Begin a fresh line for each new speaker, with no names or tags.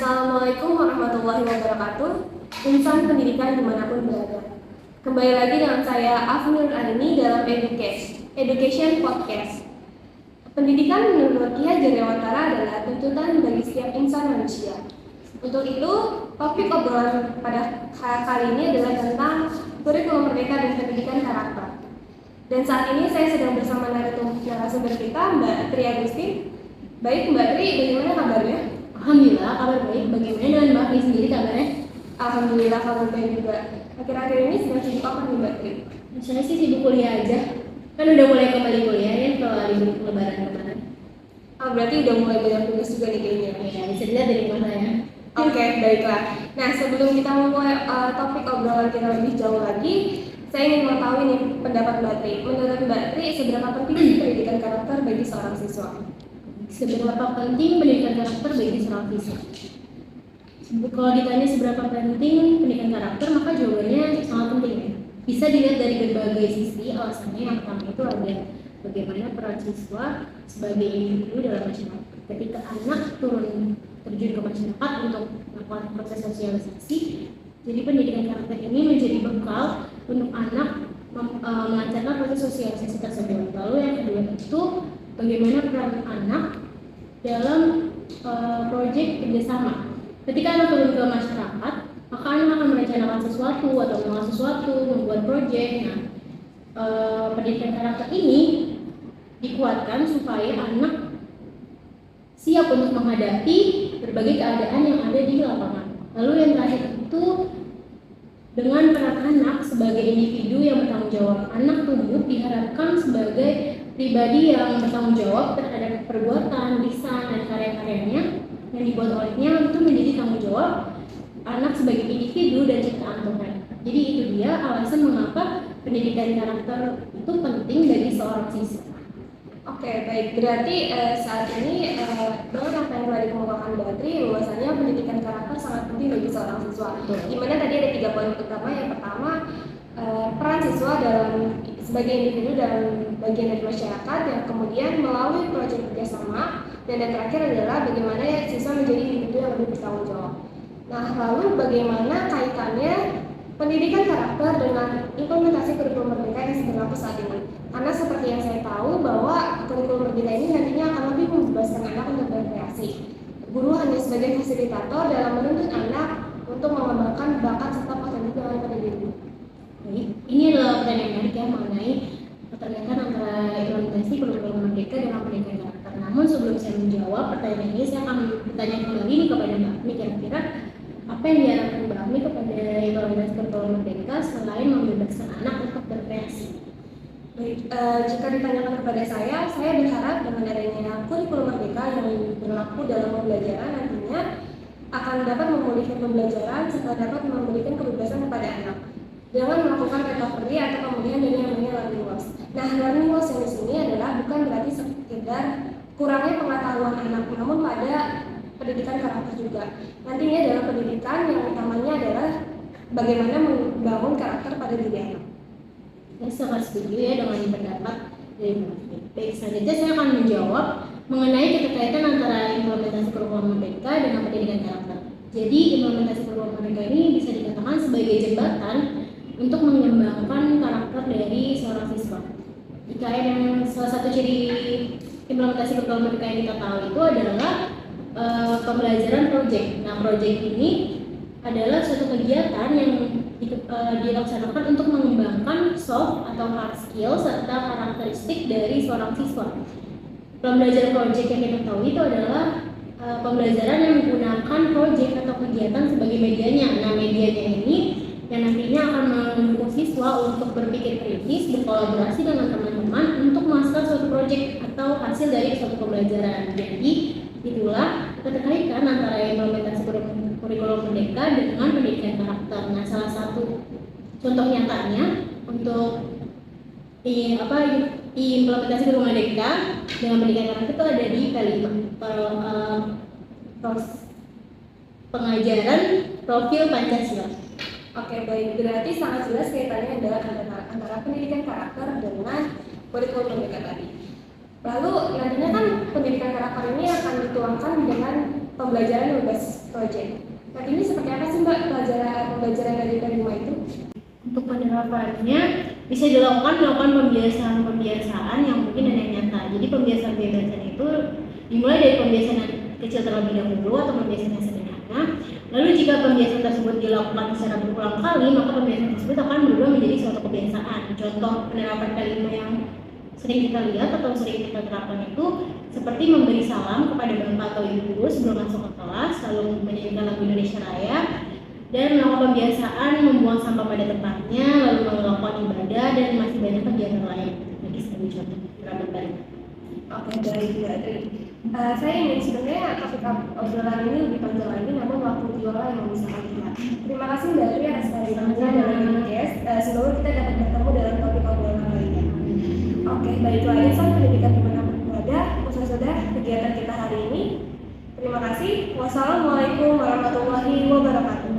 Assalamualaikum warahmatullahi wabarakatuh. Insan pendidikan dimanapun berada. Kembali lagi dengan saya Afnur Aini dalam Education Podcast. Pendidikan menurut Ki Hajar Dewantara adalah tuntutan bagi setiap insan manusia. Untuk itu, topik obrolan pada kali ini adalah tentang kurikulum merdeka dan pendidikan karakter. Dan saat ini saya sedang bersama narasumber kita, Mbak Tri Agustin. Baik Mbak Tri, bagaimana kabarnya?
Alhamdulillah, kabar baik. Bagaimana dengan Mbak Tri sendiri kabarnya?
Alhamdulillah, kabar baik juga. Akhir-akhir ini sedang sibuk apa nih Mbak Tri?
Saya sih sibuk kuliah aja. Kan udah mulai kembali kuliah ya setelah libur lebaran kemarin.
Berarti udah mulai banyak tugas juga nih kayaknya.
Ya, bisa dilihat dari rumah saya.
Oke, baiklah. Nah, sebelum kita memulai topik obrolan kita lebih jauh lagi, saya ingin mengetahui nih pendapat Mbak Tri. Menurut Mbak Tri, seberapa penting pendidikan karakter bagi seorang siswa?
Seberapa penting pendidikan karakter bagi seorang siswa? Kalau ditanya seberapa penting pendidikan karakter, maka jawabannya sangat penting ya. Bisa dilihat dari berbagai sisi. Alasannya yang pertama itu ada bagaimana peran siswa sebagai individu dalam masyarakat. Ketika anak terjun ke masyarakat untuk melakukan proses sosialisasi, jadi pendidikan karakter ini menjadi bekal untuk anak melancarkan proses sosialisasi tersebut. Lalu yang kedua itu bagaimana peran anak dalam proyek kerjasama. Ketika anak turun ke masyarakat, maka anak akan merencanakan sesuatu atau mengolah sesuatu, membuat proyek. Nah, pendidikan karakter ini dikuatkan supaya anak siap untuk menghadapi berbagai keadaan yang ada di lapangan. Lalu yang terakhir itu dengan peran anak sebagai individu yang bertanggung jawab. Anak tumbuh diharapkan sebagai pribadi yang bertanggung jawab terhadap perbuatan, lisan, dan karya-karyanya yang dibuat olehnya itu menjadi tanggung jawab anak sebagai individu dan ciptaan Tuhan. Jadi itu dia alasan mengapa pendidikan karakter itu penting bagi seorang siswa.
Oke, baik. Berarti saat ini dengan apa yang telah dikemukakan Mbak Tri, bahwasanya pendidikan karakter sangat penting bagi seorang siswa. Dimana tadi ada 3 poin utama. Yang pertama, peran siswa sebagai individu dalam bagian dari masyarakat, yang kemudian melalui proyek kerjasama, dan yang terakhir adalah bagaimana siswa menjadi individu yang lebih bertanggung jawab. Nah, lalu bagaimana kaitannya pendidikan karakter dengan implementasi kurikulum merdeka yang berlaku saat ini? Karena seperti yang saya tahu bahwa kurikulum merdeka ini nantinya akan lebih membebaskan anak untuk berkreasi. Guru hanya sebagai fasilitator dalam menuntun anak untuk mengembangkan bakat serta potensi dalam pendidikan.
Ini adalah pertanyaan menarik ya mengenai keterkaitan antara implementasi kurikulum merdeka dengan pendidikan karakter. Namun sebelum saya menjawab pertanyaan ini, saya akan bertanya kembali nih kepada Mbak Agni, kira-kira apa yang diharapkan Mbak Agni kepada implementasi kurikulum merdeka selain membebaskan anak untuk berkreasi?
Baik, jika ditanyakan kepada saya berharap dengan adanya kurikulum merdeka yang berlaku dalam pembelajaran nantinya akan dapat memulihkan pembelajaran serta dapat memberikan kebebasan kepada anak dengan melakukan recovery atau kemudian dari yang namanya learning loss. Nah, learning loss yang di sini adalah bukan berarti sekedar kurangnya pengetahuan anak, namun pada pendidikan karakter juga. Nantinya dalam pendidikan yang utamanya adalah bagaimana membangun karakter pada diri anak.
Saya sangat setuju ya dengan pendapat dari Mbak Agni. Baik, selanjutnya saya akan menjawab mengenai keterkaitan antara implementasi kurikulum merdeka dengan pendidikan karakter. Jadi implementasi kurikulum merdeka ini bisa dikatakan sebagai jembatan untuk mengembangkan karakter dari seorang siswa. Yang salah satu ciri implementasi kurikulum merdeka yang kita tahu itu adalah pembelajaran proyek. Nah, proyek ini adalah suatu kegiatan yang dilaksanakan untuk mengembangkan soft atau hard skill serta karakteristik dari seorang siswa. Pembelajaran proyek yang kita tahu itu adalah pembelajaran yang menggunakan proyek atau kegiatan sebagai medianya. Nah, medianya ini yang nantinya akan mendukung siswa untuk berpikir kritis, berkolaborasi dengan teman-teman untuk menghasilkan suatu proyek atau hasil dari suatu pembelajaran. Jadi itulah keterkaitan antara implementasi kurikulum merdeka dengan pendidikan karakter. Nah, salah satu contoh nyatanya untuk implementasi kurikulum merdeka dengan pendidikan karakter itu ada di pengajaran profil Pancasila.
Oke, baik. Berarti sangat jelas kaitannya adalah antara pendidikan karakter dengan kurikulum merdeka tadi. Lalu nantinya kan pendidikan karakter ini akan dituangkan dengan pembelajaran yang berbasis project. Nah, ini seperti apa sih Mbak pembelajaran dari rumah itu?
Untuk penerapannya bisa melakukan pembiasaan yang mungkin dan yang nyata. Jadi pembiasaan itu dimulai dari pembiasaan yang kecil terlebih dahulu atau pembiasaan yang sederhana. Lalu jika pembiasaan tersebut dilakukan secara berulang kali, maka pembiasaan tersebut akan berubah menjadi suatu kebiasaan. Contoh penerapan kalimat yang sering kita lihat atau sering kita terapkan itu seperti memberi salam kepada bapak atau ibu guru sebelum masuk ke kelas, lalu menyanyikan lagu Indonesia Raya, dan melakukan pembiasaan membuang sampah pada tempatnya, lalu melakukan ibadah, dan masih banyak kegiatan lain. Bagi sebagai contoh penerapan tadi.
Oke, baik Mbak. Saya ingin sebenarnya topik obrolan ini lebih panjang lagi, namun waktu diolah yang memisahkan kita. Terima kasih Mbak Tri atas kehadirannya dalam podcast. Semoga kita dapat bertemu dalam topik obrolan lainnya. Oke, baiklah insan pendidikan dimanapun berada, sudah kegiatan kita hari ini. Terima kasih. Wassalamualaikum warahmatullahi wabarakatuh.